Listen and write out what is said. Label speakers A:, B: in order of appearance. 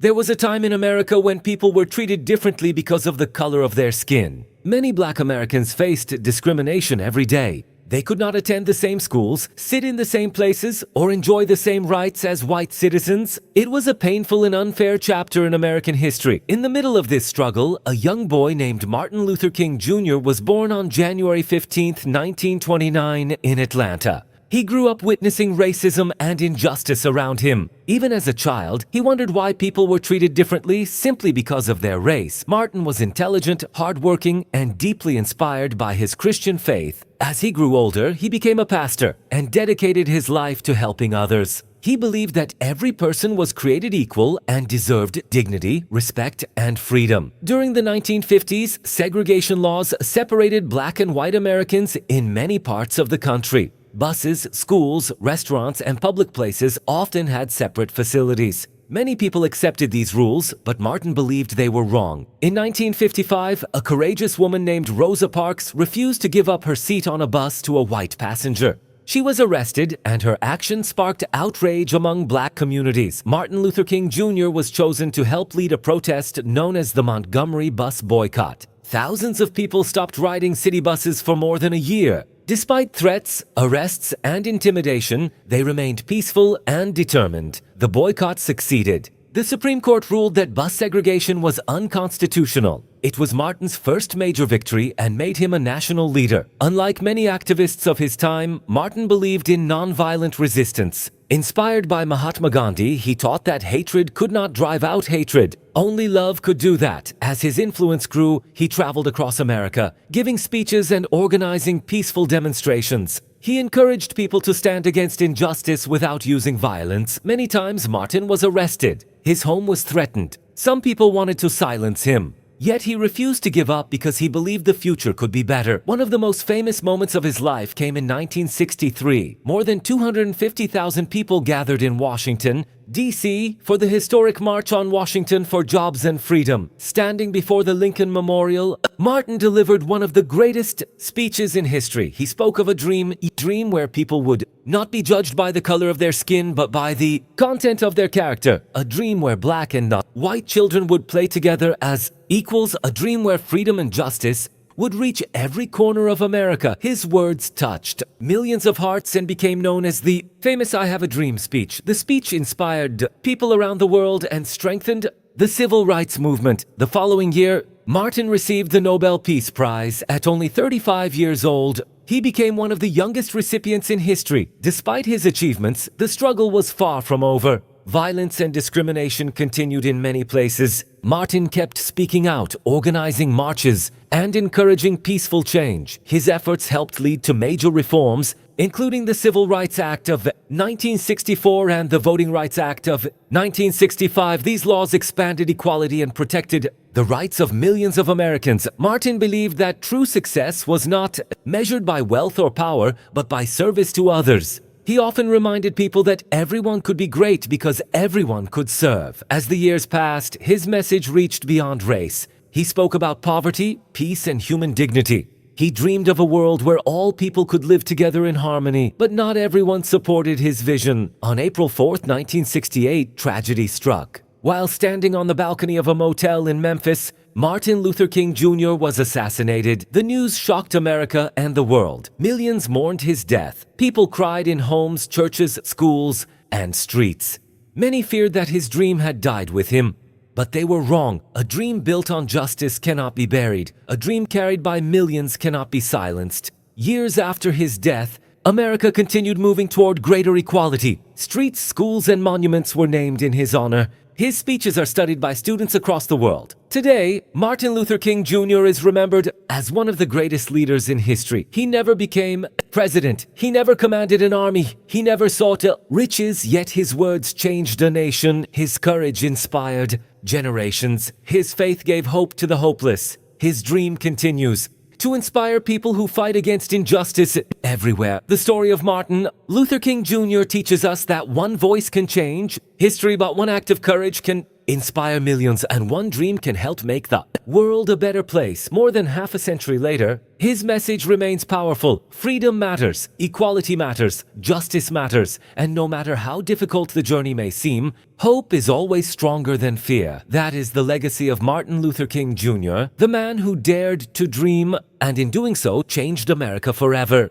A: There was a time in America when people were treated differently because of the color of their skin. Many Black Americans faced discrimination every day. They could not attend the same schools, sit in the same places, or enjoy the same rights as white citizens. It was a painful and unfair chapter in American history. In the middle of this struggle, a young boy named Martin Luther King Jr. was born on January 15, 1929, in Atlanta. He grew up witnessing racism and injustice around him. Even as a child, he wondered why people were treated differently simply because of their race. Martin was intelligent, hardworking, and deeply inspired by his Christian faith. As he grew older, he became a pastor and dedicated his life to helping others. He believed that every person was created equal and deserved dignity, respect, and freedom. During the 1950s, segregation laws separated Black and white Americans in many parts of the country. Buses, schools, restaurants, and public places often had separate facilities. Many people accepted these rules, but Martin believed they were wrong. In 1955, a courageous woman named Rosa Parks refused to give up her seat on a bus to a white passenger. She was arrested, and her action sparked outrage among Black communities. Martin Luther King Jr. was chosen to help lead a protest known as the Montgomery Bus Boycott. Thousands of people stopped riding city buses for more than a year. Despite threats, arrests, and intimidation, they remained peaceful and determined. The boycott succeeded. The Supreme Court ruled that bus segregation was unconstitutional. It was Martin's first major victory and made him a national leader. Unlike many activists of his time, Martin believed in nonviolent resistance. Inspired by Mahatma Gandhi, he taught that hatred could not drive out hatred. Only love could do that. As his influence grew, he traveled across America, giving speeches and organizing peaceful demonstrations. He encouraged people to stand against injustice without using violence. Many times, Martin was arrested. His home was threatened. Some people wanted to silence him. Yet he refused to give up because he believed the future could be better. One of the most famous moments of his life came in 1963. More than 250,000 people gathered in Washington, D.C. for the historic March on Washington for Jobs and Freedom. Standing before the Lincoln Memorial, Martin delivered one of the greatest speeches in history. He spoke of a dream where people would not be judged by the color of their skin, but by the content of their character. A dream where Black and white children would play together as equals. A dream where freedom and justice would reach every corner of America. His words touched millions of hearts and became known as the famous "I Have a Dream" speech. The speech inspired people around the world and strengthened the civil rights movement. The following year, Martin received the Nobel Peace Prize. At only 35 years old, he became one of the youngest recipients in history. Despite his achievements, the struggle was far from over. Violence and discrimination continued in many places. Martin kept speaking out, organizing marches, and encouraging peaceful change. His efforts helped lead to major reforms, including the Civil Rights Act of 1964 and the Voting Rights Act of 1965. These laws expanded equality and protected the rights of millions of Americans. Martin believed that true success was not measured by wealth or power, but by service to others. He often reminded people that everyone could be great because everyone could serve. As the years passed, his message reached beyond race. He spoke about poverty, peace, and human dignity. He dreamed of a world where all people could live together in harmony, but not everyone supported his vision. On April 4, 1968, tragedy struck. While standing on the balcony of a motel in Memphis, Martin Luther King Jr. was assassinated. The news shocked America and the world. Millions mourned his death. People cried in homes, churches, schools, and streets. Many feared that his dream had died with him. But they were wrong. A dream built on justice cannot be buried. A dream carried by millions cannot be silenced. Years after his death, America continued moving toward greater equality. Streets, schools, and monuments were named in his honor. His speeches are studied by students across the world. Today, Martin Luther King Jr. is remembered as one of the greatest leaders in history. He never became president. He never commanded an army. He never sought riches, yet his words changed a nation. His courage inspired generations. His faith gave hope to the hopeless. His dream continues to inspire people who fight against injustice everywhere. The story of Martin Luther King Jr. teaches us that one voice can change history, but one act of courage can inspire millions, and one dream can help make the world a better place more than half a century later, his message remains powerful. Freedom matters, equality matters, justice matters, and no matter how difficult the journey may seem, hope is always stronger than fear. That is the legacy of Martin Luther King Jr., the man who dared to dream and in doing so changed America forever.